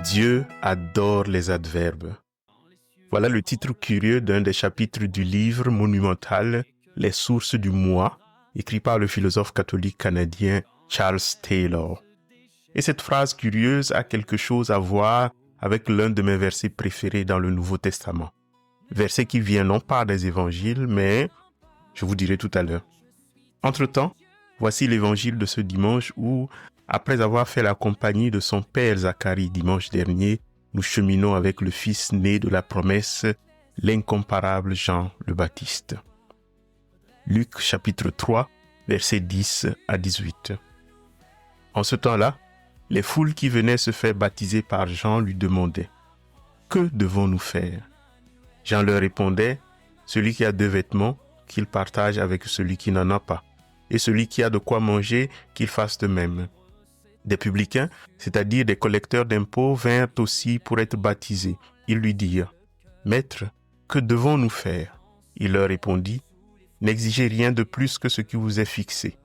Dieu adore les adverbes. Voilà le titre curieux d'un des chapitres du livre monumental Les sources du moi, écrit par le philosophe catholique canadien Charles Taylor. Et cette phrase curieuse a quelque chose à voir avec l'un de mes versets préférés dans le Nouveau Testament. Verset qui vient non pas des évangiles, mais je vous dirai tout à l'heure. Entre-temps, voici l'évangile de ce dimanche où, après avoir fait la compagnie de son père Zacharie dimanche dernier, nous cheminons avec le fils né de la promesse, l'incomparable Jean le Baptiste. Luc chapitre 3, versets 10 à 18. En ce temps-là, les foules qui venaient se faire baptiser par Jean lui demandaient « Que devons-nous faire ?» Jean leur répondait « Celui qui a 2 vêtements, qu'il partage avec celui qui n'en a pas, et celui qui a de quoi manger, qu'il fasse de même. » Des publicains, c'est-à-dire des collecteurs d'impôts, vinrent aussi pour être baptisés. Ils lui dirent « Maître, que devons-nous faire ?» Il leur répondit « N'exigez rien de plus que ce qui vous est fixé. »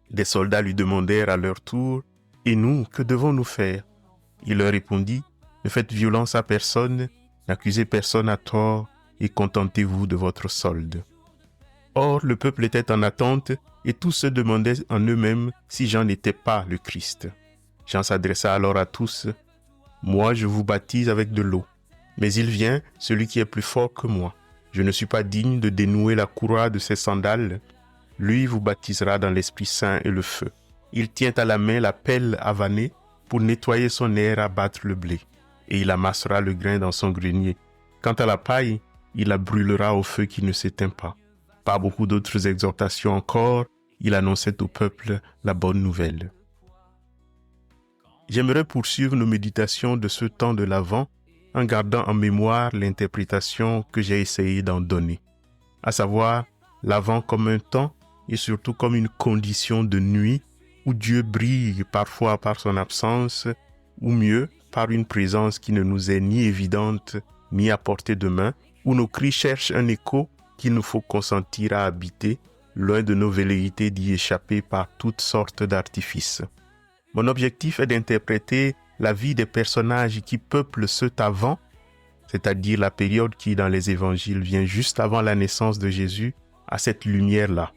Des soldats lui demandèrent à leur tour « Et nous, que devons-nous faire ?» Il leur répondit « Ne faites violence à personne, n'accusez personne à tort, et contentez-vous de votre solde. » Or, le peuple était en attente, et tous se demandaient en eux-mêmes si Jean n'était pas le Christ. Jean s'adressa alors à tous. « Moi, je vous baptise avec de l'eau, mais il vient, celui qui est plus fort que moi. Je ne suis pas digne de dénouer la courroie de ses sandales. Lui vous baptisera dans l'Esprit Saint et le feu. Il tient à la main la pelle avanée pour nettoyer son aire à battre le blé, et il amassera le grain dans son grenier. Quant à la paille, il la brûlera au feu qui ne s'éteint pas. » Par beaucoup d'autres exhortations encore, il annonçait au peuple la bonne nouvelle. J'aimerais poursuivre nos méditations de ce temps de l'Avent en gardant en mémoire l'interprétation que j'ai essayé d'en donner, à savoir l'Avent comme un temps et surtout comme une condition de nuit où Dieu brille parfois par son absence ou mieux par une présence qui ne nous est ni évidente ni à portée de main, où nos cris cherchent un écho qu'il nous faut consentir à habiter, loin de nos velléités d'y échapper par toutes sortes d'artifices. Mon objectif est d'interpréter la vie des personnages qui peuplent ce avant, c'est-à-dire la période qui, dans les évangiles, vient juste avant la naissance de Jésus, à cette lumière-là.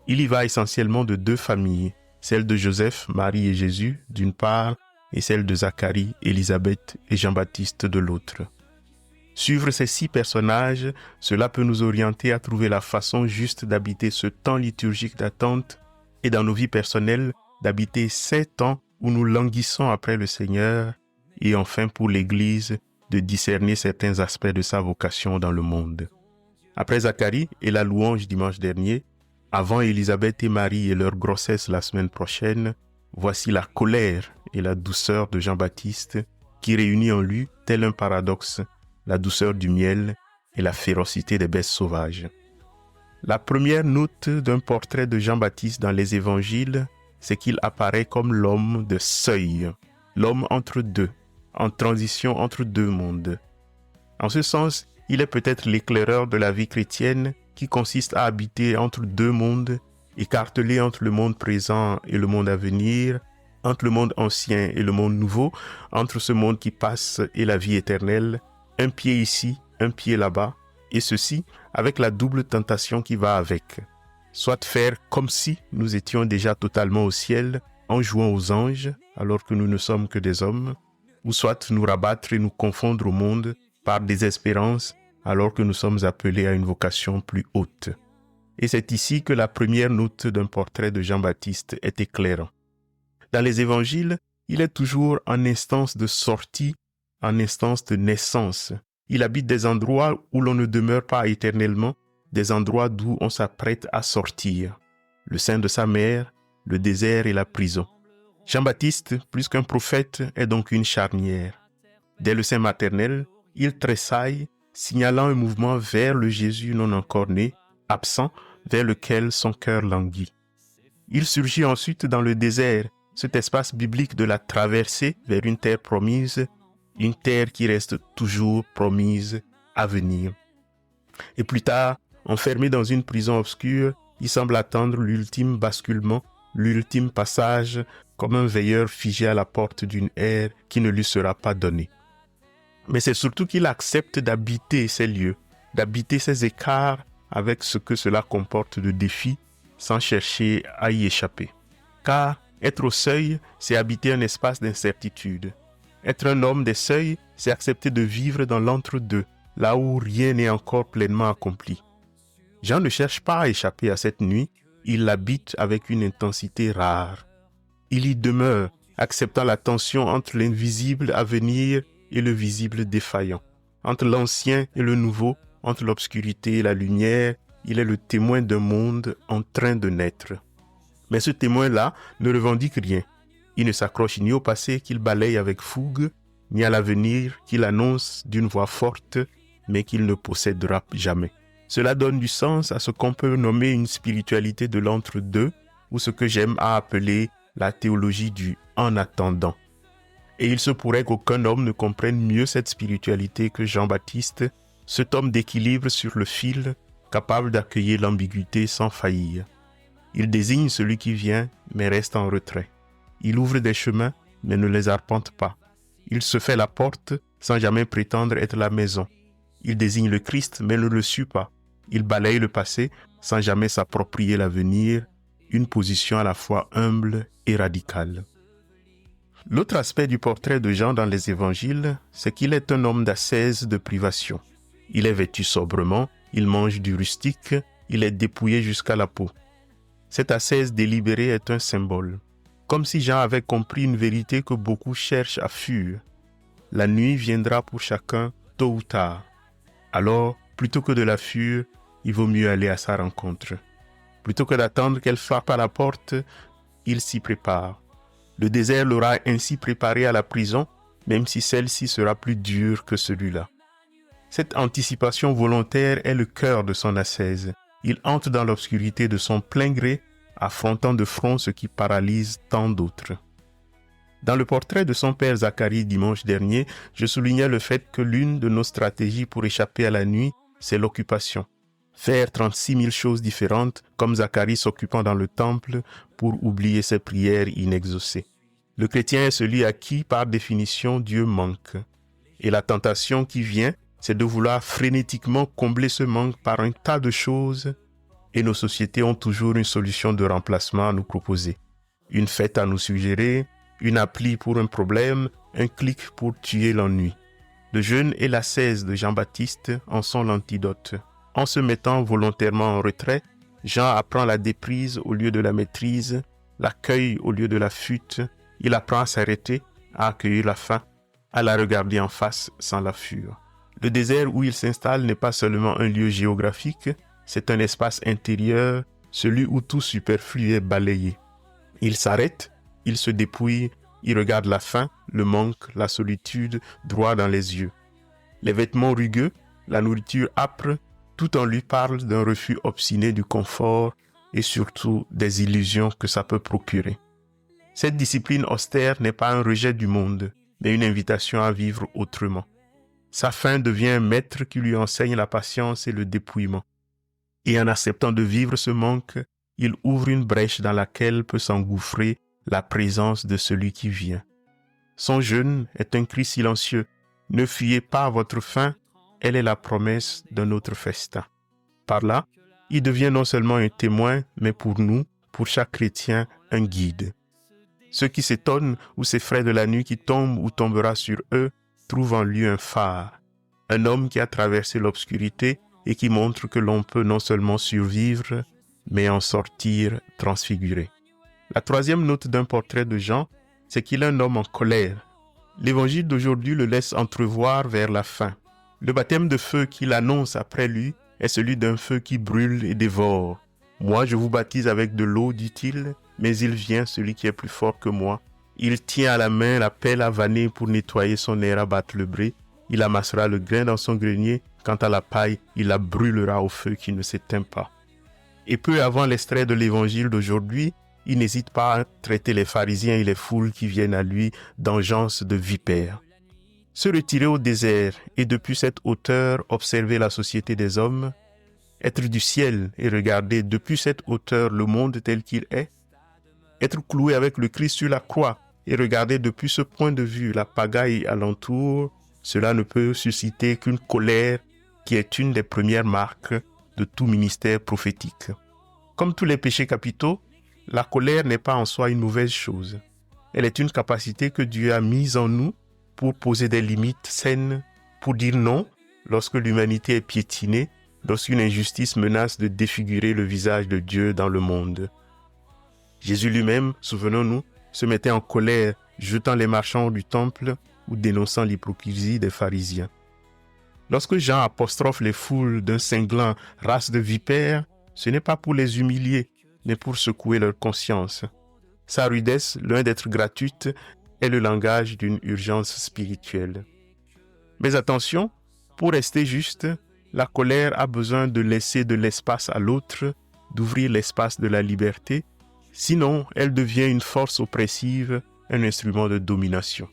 Il y va essentiellement de 2 familles, celle de Joseph, Marie et Jésus, d'une part, et celle de Zacharie, Élisabeth et Jean-Baptiste de l'autre. Suivre ces 6 personnages, cela peut nous orienter à trouver la façon juste d'habiter ce temps liturgique d'attente et dans nos vies personnelles, d'habiter ces temps où nous languissons après le Seigneur et enfin pour l'Église, de discerner certains aspects de sa vocation dans le monde. Après Zacharie et la louange dimanche dernier, avant Élisabeth et Marie et leur grossesse la semaine prochaine, voici la colère et la douceur de Jean-Baptiste qui réunit en lui, tel un paradoxe, la douceur du miel et la férocité des bêtes sauvages. La première note d'un portrait de Jean-Baptiste dans les évangiles, c'est qu'il apparaît comme l'homme de seuil, l'homme entre deux, en transition entre 2 mondes. En ce sens, il est peut-être l'éclaireur de la vie chrétienne qui consiste à habiter entre 2 mondes, écartelé entre le monde présent et le monde à venir, entre le monde ancien et le monde nouveau, entre ce monde qui passe et la vie éternelle, un pied ici, un pied là-bas, et ceci avec la double tentation qui va avec. Soit faire comme si nous étions déjà totalement au ciel en jouant aux anges alors que nous ne sommes que des hommes, ou soit nous rabattre et nous confondre au monde par désespérance alors que nous sommes appelés à une vocation plus haute. Et c'est ici que la première note d'un portrait de Jean-Baptiste est éclairant. Dans les évangiles, il est toujours en instance de sortie, en instance de naissance. Il habite des endroits où l'on ne demeure pas éternellement, des endroits d'où on s'apprête à sortir. Le sein de sa mère, le désert et la prison. Jean-Baptiste, plus qu'un prophète, est donc une charnière. Dès le sein maternel, il tressaille, signalant un mouvement vers le Jésus non encore né, absent, vers lequel son cœur languit. Il surgit ensuite dans le désert, cet espace biblique de la traversée vers une terre promise, une terre qui reste toujours promise à venir. Et plus tard, enfermé dans une prison obscure, il semble attendre l'ultime basculement, l'ultime passage comme un veilleur figé à la porte d'une ère qui ne lui sera pas donnée. Mais c'est surtout qu'il accepte d'habiter ces lieux, d'habiter ces écarts avec ce que cela comporte de défis, sans chercher à y échapper. Car être au seuil, c'est habiter un espace d'incertitude. Être un homme des seuils, c'est accepter de vivre dans l'entre-deux, là où rien n'est encore pleinement accompli. Jean ne cherche pas à échapper à cette nuit, il l'habite avec une intensité rare. Il y demeure, acceptant la tension entre l'invisible à venir et le visible défaillant, entre l'ancien et le nouveau, entre l'obscurité et la lumière. Il est le témoin d'un monde en train de naître. Mais ce témoin-là ne revendique rien. Il ne s'accroche ni au passé qu'il balaye avec fougue, ni à l'avenir qu'il annonce d'une voix forte, mais qu'il ne possédera jamais. Cela donne du sens à ce qu'on peut nommer une spiritualité de l'entre-deux, ou ce que j'aime à appeler la théologie du « en attendant ». Et il se pourrait qu'aucun homme ne comprenne mieux cette spiritualité que Jean-Baptiste, cet homme d'équilibre sur le fil, capable d'accueillir l'ambiguïté sans faillir. Il désigne celui qui vient, mais reste en retrait. Il ouvre des chemins, mais ne les arpente pas. Il se fait la porte sans jamais prétendre être la maison. Il désigne le Christ, mais ne le suit pas. Il balaye le passé sans jamais s'approprier l'avenir, une position à la fois humble et radicale. L'autre aspect du portrait de Jean dans les évangiles, c'est qu'il est un homme d'ascèse, de privation. Il est vêtu sobrement, il mange du rustique, il est dépouillé jusqu'à la peau. Cette ascèse délibérée est un symbole, comme si Jean avait compris une vérité que beaucoup cherchent à fuir. La nuit viendra pour chacun, tôt ou tard. Alors, plutôt que de la fuir, il vaut mieux aller à sa rencontre. Plutôt que d'attendre qu'elle frappe à la porte, il s'y prépare. Le désert l'aura ainsi préparé à la prison, même si celle-ci sera plus dure que celui-là. Cette anticipation volontaire est le cœur de son ascèse. Il entre dans l'obscurité de son plein gré, affrontant de front ce qui paralyse tant d'autres. Dans le portrait de son père Zacharie dimanche dernier, je soulignais le fait que l'une de nos stratégies pour échapper à la nuit, c'est l'occupation. Faire 36 000 choses différentes, comme Zacharie s'occupant dans le temple pour oublier ses prières inexaucées. Le chrétien est celui à qui, par définition, Dieu manque. Et la tentation qui vient, c'est de vouloir frénétiquement combler ce manque par un tas de choses, et nos sociétés ont toujours une solution de remplacement à nous proposer. Une fête à nous suggérer, une appli pour un problème, un clic pour tuer l'ennui. Le jeûne et l'ascèse de Jean-Baptiste en sont l'antidote. En se mettant volontairement en retrait, Jean apprend la déprise au lieu de la maîtrise, l'accueil au lieu de la fuite. Il apprend à s'arrêter, à accueillir la faim, à la regarder en face sans la fuir. Le désert où il s'installe n'est pas seulement un lieu géographique, c'est un espace intérieur, celui où tout superflu est balayé. Il s'arrête, il se dépouille, il regarde la faim, le manque, la solitude droit dans les yeux. Les vêtements rugueux, la nourriture âpre, tout en lui parle d'un refus obstiné du confort et surtout des illusions que ça peut procurer. Cette discipline austère n'est pas un rejet du monde, mais une invitation à vivre autrement. Sa faim devient un maître qui lui enseigne la patience et le dépouillement. Et en acceptant de vivre ce manque, il ouvre une brèche dans laquelle peut s'engouffrer la présence de celui qui vient. Son jeûne est un cri silencieux. Ne fuyez pas votre faim, elle est la promesse d'un autre festin. Par là, il devient non seulement un témoin, mais pour nous, pour chaque chrétien, un guide. Ceux qui s'étonnent ou s'effraient de la nuit qui tombe ou tombera sur eux trouvent en lui un phare, un homme qui a traversé l'obscurité et qui montre que l'on peut non seulement survivre, mais en sortir transfiguré. La troisième note d'un portrait de Jean, c'est qu'il est un homme en colère. L'évangile d'aujourd'hui le laisse entrevoir vers la fin. Le baptême de feu qu'il annonce après lui est celui d'un feu qui brûle et dévore. « Moi, je vous baptise avec de l'eau, dit-il, mais il vient, celui qui est plus fort que moi. Il tient à la main la pelle à vanner pour nettoyer son air à battre le blé. Il amassera le grain dans son grenier. Quant à la paille, il la brûlera au feu qui ne s'éteint pas. » Et peu avant l'extrait de l'évangile d'aujourd'hui, il n'hésite pas à traiter les pharisiens et les foules qui viennent à lui d'engeance de vipères. Se retirer au désert et depuis cette hauteur observer la société des hommes, être du ciel et regarder depuis cette hauteur le monde tel qu'il est Être cloué avec le Christ sur la croix et regarder depuis ce point de vue la pagaille alentour, cela ne peut susciter qu'une colère qui est une des premières marques de tout ministère prophétique. Comme tous les péchés capitaux, la colère n'est pas en soi une mauvaise chose. Elle est une capacité que Dieu a mise en nous pour poser des limites saines, pour dire non lorsque l'humanité est piétinée, lorsqu'une injustice menace de défigurer le visage de Dieu dans le monde. Jésus lui-même, souvenons-nous, se mettait en colère, jetant les marchands du temple ou dénonçant l'hypocrisie des pharisiens. Lorsque Jean apostrophe les foules d'un cinglant race de vipères, ce n'est pas pour les humilier, mais pour secouer leur conscience. Sa rudesse, loin d'être gratuite, est le langage d'une urgence spirituelle. Mais attention, pour rester juste, la colère a besoin de laisser de l'espace à l'autre, d'ouvrir l'espace de la liberté, sinon elle devient une force oppressive, un instrument de domination.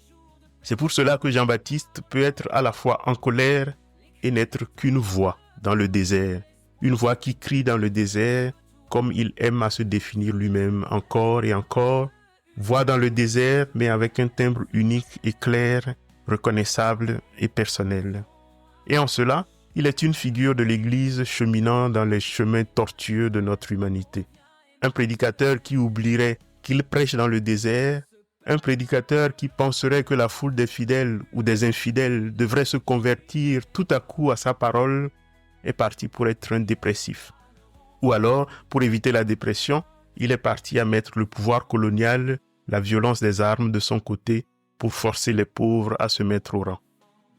C'est pour cela que Jean-Baptiste peut être à la fois en colère et n'être qu'une voix dans le désert, une voix qui crie dans le désert, comme il aime à se définir lui-même encore et encore, voix dans le désert, mais avec un timbre unique et clair, reconnaissable et personnel. Et en cela, il est une figure de l'Église cheminant dans les chemins tortueux de notre humanité. Un prédicateur qui oublierait qu'il prêche dans le désert, un prédicateur qui penserait que la foule des fidèles ou des infidèles devrait se convertir tout à coup à sa parole, est parti pour être un dépressif. Ou alors, pour éviter la dépression, il est parti à mettre le pouvoir colonial, la violence des armes de son côté pour forcer les pauvres à se mettre au rang.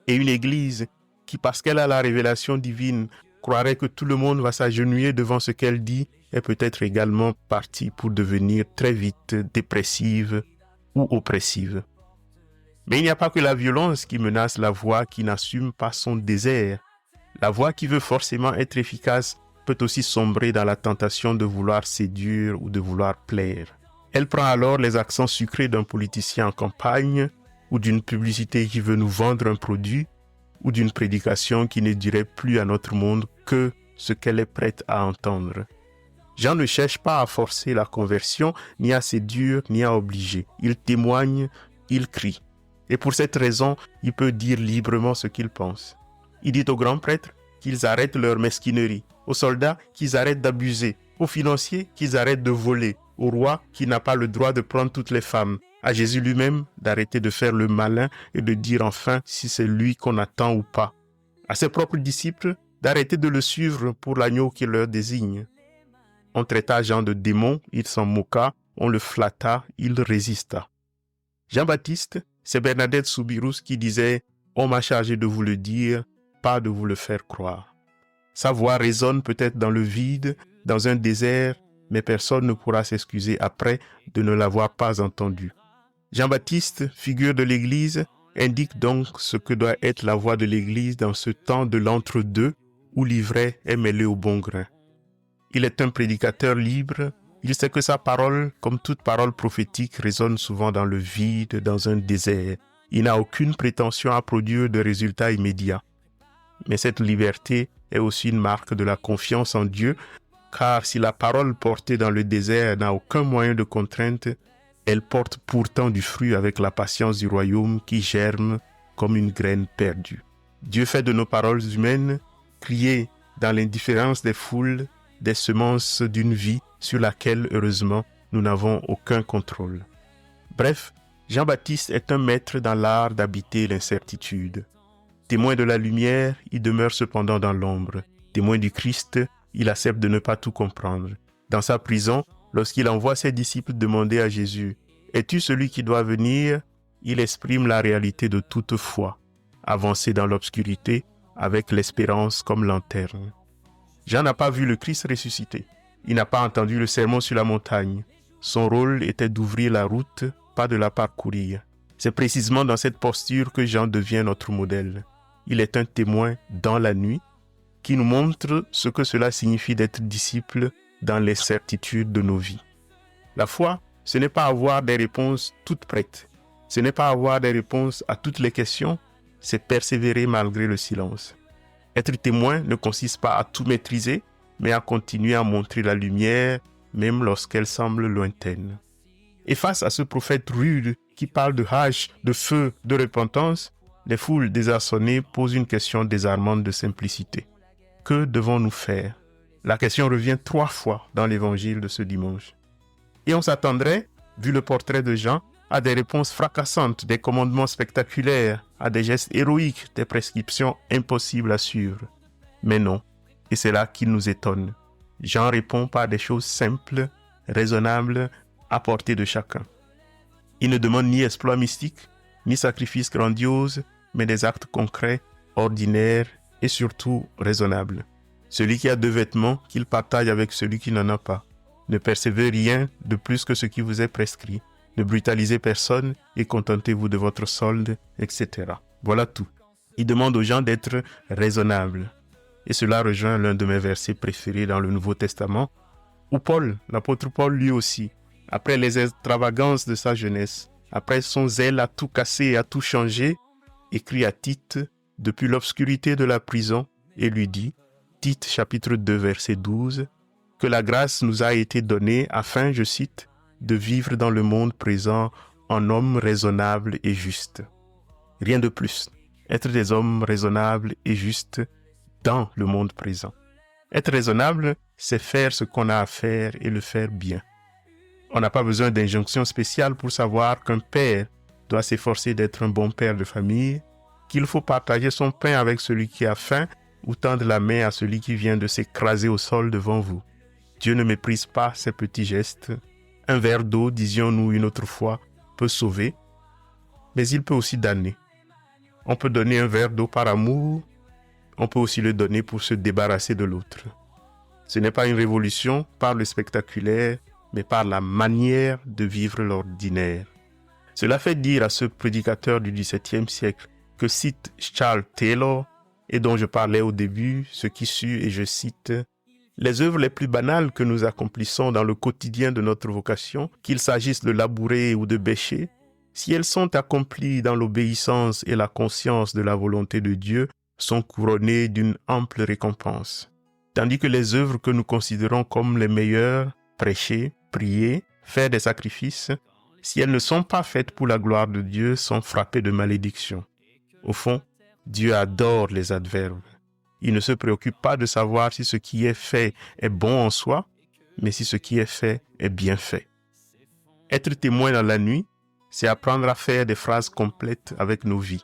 Et une église qui, parce qu'elle a la révélation divine, croirait que tout le monde va s'agenouiller devant ce qu'elle dit, est peut-être également partie pour devenir très vite dépressive ou oppressive. Mais il n'y a pas que la violence qui menace la voix qui n'assume pas son désert. La voix qui veut forcément être efficace peut aussi sombrer dans la tentation de vouloir séduire ou de vouloir plaire. Elle prend alors les accents sucrés d'un politicien en campagne ou d'une publicité qui veut nous vendre un produit ou d'une prédication qui ne dirait plus à notre monde que ce qu'elle est prête à entendre. Jean ne cherche pas à forcer la conversion, ni à séduire, ni à obliger. Il témoigne, il crie. Et pour cette raison, il peut dire librement ce qu'il pense. Il dit aux grands prêtres qu'ils arrêtent leur mesquinerie, aux soldats qu'ils arrêtent d'abuser, aux financiers qu'ils arrêtent de voler, au roi qui n'a pas le droit de prendre toutes les femmes, à Jésus lui-même d'arrêter de faire le malin et de dire enfin si c'est lui qu'on attend ou pas, à ses propres disciples d'arrêter de le suivre pour l'agneau qu'il leur désigne. On traita Jean de démon, il s'en moqua, on le flatta, il résista. Jean-Baptiste, c'est Bernadette Soubirous qui disait « On m'a chargé de vous le dire, pas de vous le faire croire ». Sa voix résonne peut-être dans le vide, dans un désert, mais personne ne pourra s'excuser après de ne l'avoir pas entendu. Jean-Baptiste, figure de l'Église, indique donc ce que doit être la voix de l'Église dans ce temps de l'entre-deux où l'ivraie est mêlée au bon grain. Il est un prédicateur libre, il sait que sa parole, comme toute parole prophétique, résonne souvent dans le vide, dans un désert. Il n'a aucune prétention à produire de résultats immédiats. Mais cette liberté est aussi une marque de la confiance en Dieu, car si la parole portée dans le désert n'a aucun moyen de contrainte, elle porte pourtant du fruit avec la patience du royaume qui germe comme une graine perdue. Dieu fait de nos paroles humaines, criées dans l'indifférence des foules, des semences d'une vie sur laquelle, heureusement, nous n'avons aucun contrôle. Bref, Jean-Baptiste est un maître dans l'art d'habiter l'incertitude. Témoin de la lumière, il demeure cependant dans l'ombre. Témoin du Christ, il accepte de ne pas tout comprendre. Dans sa prison, lorsqu'il envoie ses disciples demander à Jésus « Es-tu celui qui doit venir ?» il exprime la réalité de toute foi, avancer dans l'obscurité avec l'espérance comme lanterne. Jean n'a pas vu le Christ ressuscité. Il n'a pas entendu le sermon sur la montagne. Son rôle était d'ouvrir la route, pas de la parcourir. C'est précisément dans cette posture que Jean devient notre modèle. Il est un témoin dans la nuit qui nous montre ce que cela signifie d'être disciple dans les certitudes de nos vies. La foi, ce n'est pas avoir des réponses toutes prêtes. Ce n'est pas avoir des réponses à toutes les questions, c'est persévérer malgré le silence. Être témoin ne consiste pas à tout maîtriser, mais à continuer à montrer la lumière, même lorsqu'elle semble lointaine. Et face à ce prophète rude qui parle de hache, de feu, de repentance, les foules désarçonnées posent une question désarmante de simplicité. Que devons-nous faire? La question revient 3 fois dans l'évangile de ce dimanche. Et on s'attendrait, vu le portrait de Jean, à des réponses fracassantes, des commandements spectaculaires, à des gestes héroïques, des prescriptions impossibles à suivre. Mais non, et c'est là qu'il nous étonne. Jean répond par des choses simples, raisonnables, à portée de chacun. Il ne demande ni exploit mystique, ni sacrifice grandiose, mais des actes concrets, ordinaires et surtout raisonnables. Celui qui a 2 vêtements, qu'il partage avec celui qui n'en a pas. Ne percevez rien de plus que ce qui vous est prescrit. Ne brutalisez personne et contentez-vous de votre solde, etc. Voilà tout. Il demande aux gens d'être raisonnables. Et cela rejoint l'un de mes versets préférés dans le Nouveau Testament, où Paul, l'apôtre Paul lui aussi, après les extravagances de sa jeunesse, après son zèle à tout casser et à tout changer, écrit à Tite depuis l'obscurité de la prison et lui dit, Tite chapitre 2 verset 12, que la grâce nous a été donnée afin, je cite, de vivre dans le monde présent en hommes raisonnables et justes. Rien de plus. Être des hommes raisonnables et justes dans le monde présent. Être raisonnable, c'est faire ce qu'on a à faire et le faire bien. On n'a pas besoin d'injonction spéciale pour savoir qu'un père doit s'efforcer d'être un bon père de famille, qu'il faut partager son pain avec celui qui a faim ou tendre la main à celui qui vient de s'écraser au sol devant vous. Dieu ne méprise pas ces petits gestes. Un verre d'eau, disions-nous une autre fois, peut sauver, mais il peut aussi damner. On peut donner un verre d'eau par amour, on peut aussi le donner pour se débarrasser de l'autre. Ce n'est pas une révolution par le spectaculaire, mais par la manière de vivre l'ordinaire. Cela fait dire à ce prédicateur du XVIIe siècle que cite Charles Taylor, et dont je parlais au début, ce qui sut, et je cite, « Les œuvres les plus banales que nous accomplissons dans le quotidien de notre vocation, qu'il s'agisse de labourer ou de bêcher, si elles sont accomplies dans l'obéissance et la conscience de la volonté de Dieu, sont couronnées d'une ample récompense. Tandis que les œuvres que nous considérons comme les meilleures, prêcher, prier, faire des sacrifices, si elles ne sont pas faites pour la gloire de Dieu, sont frappées de malédiction. Au fond, Dieu adore les adverbes. Il ne se préoccupe pas de savoir si ce qui est fait est bon en soi, mais si ce qui est fait est bien fait. Être témoin dans la nuit, c'est apprendre à faire des phrases complètes avec nos vies.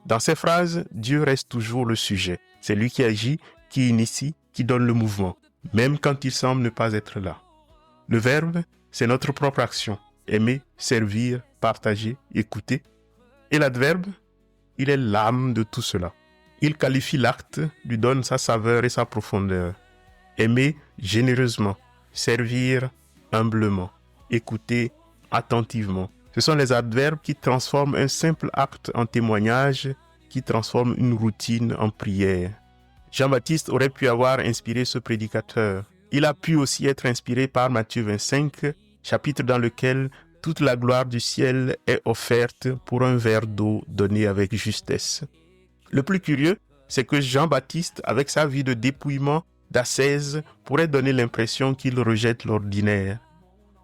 Dans ces phrases, Dieu reste toujours le sujet. C'est lui qui agit, qui initie, qui donne le mouvement, même quand il semble ne pas être là. Le verbe, c'est notre propre action. Aimer, servir, partager, écouter. Et l'adverbe, il est l'âme de tout cela. Il qualifie l'acte, lui donne sa saveur et sa profondeur. Aimer généreusement, servir humblement, écouter attentivement. Ce sont les adverbes qui transforment un simple acte en témoignage, qui transforment une routine en prière. Jean-Baptiste aurait pu avoir inspiré ce prédicateur. Il a pu aussi être inspiré par Matthieu 25, chapitre dans lequel toute la gloire du ciel est offerte pour un verre d'eau donné avec justesse. Le plus curieux, c'est que Jean-Baptiste, avec sa vie de dépouillement, d'ascèse, pourrait donner l'impression qu'il rejette l'ordinaire.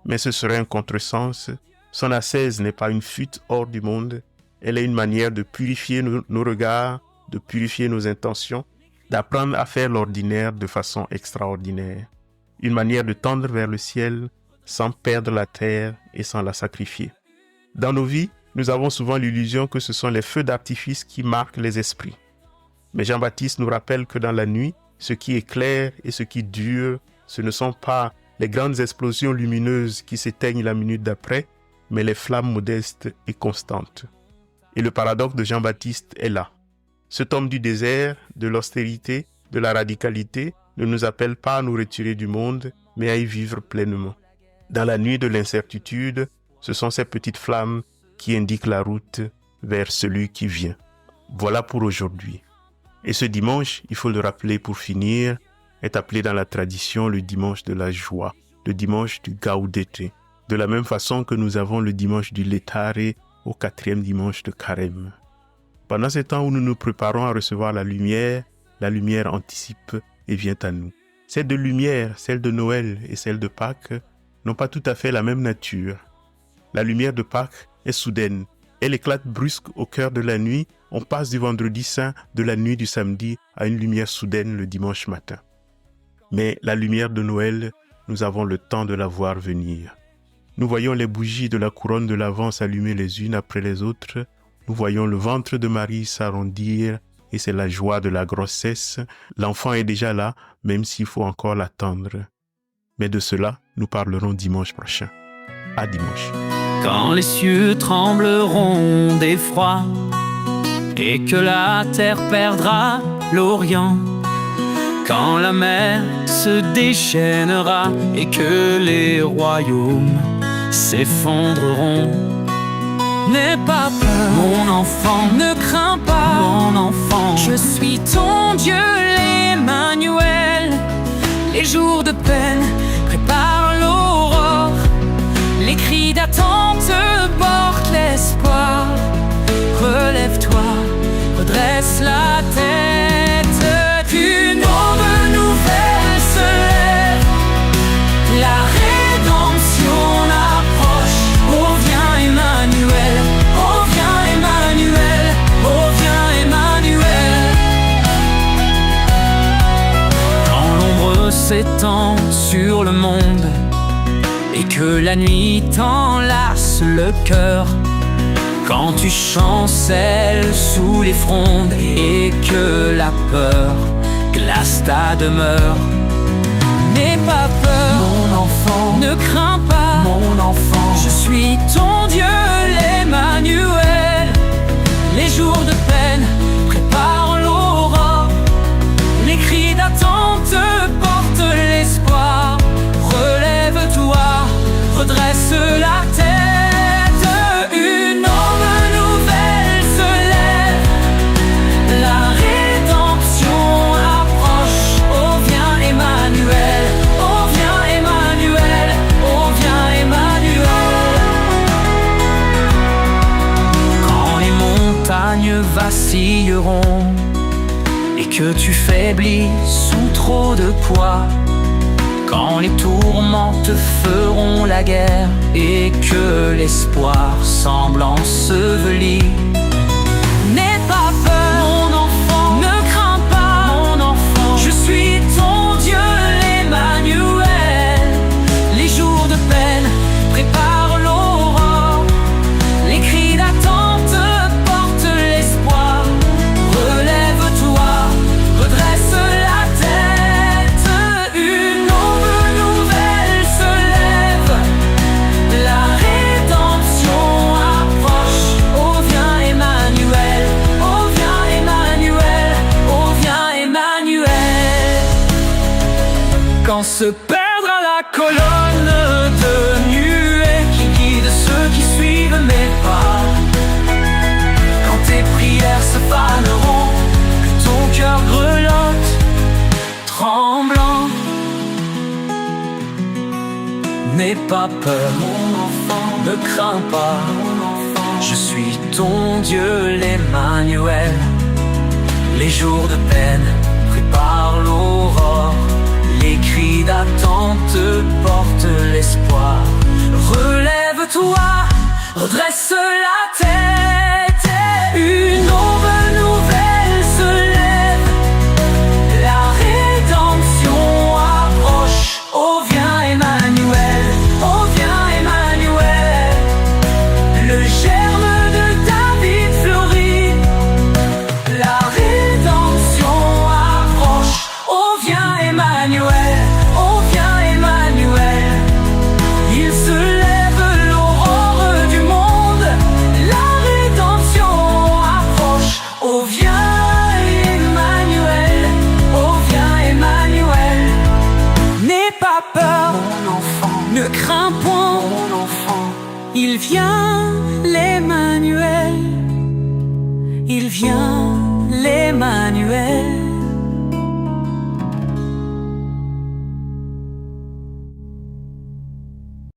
Mais ce serait un contresens. Son ascèse n'est pas une fuite hors du monde. Elle est une manière de purifier nos regards, de purifier nos intentions, d'apprendre à faire l'ordinaire de façon extraordinaire. Une manière de tendre vers le ciel sans perdre la terre et sans la sacrifier. Dans nos vies, nous avons souvent l'illusion que ce sont les feux d'artifice qui marquent les esprits. Mais Jean-Baptiste nous rappelle que dans la nuit, ce qui éclaire et ce qui dure, ce ne sont pas les grandes explosions lumineuses qui s'éteignent la minute d'après, mais les flammes modestes et constantes. Et le paradoxe de Jean-Baptiste est là. Cet homme du désert, de l'austérité, de la radicalité, ne nous appelle pas à nous retirer du monde, mais à y vivre pleinement. Dans la nuit de l'incertitude, ce sont ces petites flammes qui indiquent la route vers celui qui vient. Voilà pour aujourd'hui. Et ce dimanche, il faut le rappeler pour finir, est appelé dans la tradition le dimanche de la joie, le dimanche du Gaudete, de la même façon que nous avons le dimanche du Laetare au 4e dimanche de Carême. Pendant ce temps où nous nous préparons à recevoir la lumière anticipe et vient à nous. Ces deux lumières, celle de Noël et celle de Pâques, n'ont pas tout à fait la même nature. La lumière de Pâques est soudaine. Elle éclate brusque au cœur de la nuit. On passe du vendredi saint, de la nuit du samedi, à une lumière soudaine le dimanche matin. Mais la lumière de Noël, nous avons le temps de la voir venir. Nous voyons les bougies de la couronne de l'Avent s'allumer les unes après les autres. Nous voyons le ventre de Marie s'arrondir et c'est la joie de la grossesse. L'enfant est déjà là, même s'il faut encore l'attendre. Mais de cela, nous parlerons dimanche prochain. À dimanche. Quand les cieux trembleront d'effroi et que la terre perdra l'Orient, quand la mer se déchaînera et que les royaumes s'effondreront, n'aie pas peur, mon enfant, ne crains pas, mon enfant. Je suis ton Dieu, l'Emmanuel. Les jours de peine préparent l'aurore, les cris d'attente portent l'espoir. Relève-toi, redresse la tête, une aube nouvelle se lève, la rédemption approche. Oh viens Emmanuel, oh viens Emmanuel, oh viens Emmanuel. Quand l'ombre s'étend sur le monde et que la nuit t'enlace le cœur, quand tu chancelles sous les frondes et que la peur glace ta demeure, n'aie pas peur, mon enfant, ne crains pas, mon enfant. Je suis ton Dieu, l'Emmanuel. Les jours de peine préparent l'aurore, les cris d'attente portent l'espoir. Relève-toi, redresse la tête. Vacilleront et que tu faiblis sous trop de poids, quand les tourments te feront la guerre et que l'espoir semble enseveli, n'aie pas peur, mon enfant, ne crains pas, mon enfant. Je suis ton Dieu, l'Emmanuel. Les jours de peine préparent l'aurore, les cris d'attente se perdra la colonne de nuée qui guide ceux qui suivent mes pas. Quand tes prières se faneront, que ton cœur grelotte, tremblant, n'aie pas peur, mon enfant, ne crains pas, mon enfant. Je suis ton Dieu, l'Emmanuel. Les jours de peine préparent l'aurore, les cris d'attente portent l'espoir. Relève-toi, redresse la tête, une aube nouvelle se lève, la rédemption approche. Oh viens Emmanuel, oh viens Emmanuel. Le germe de David fleurit, la rédemption approche. Oh viens Emmanuel. Ne crains point, mon enfant, il vient l'Emmanuel, il vient l'Emmanuel.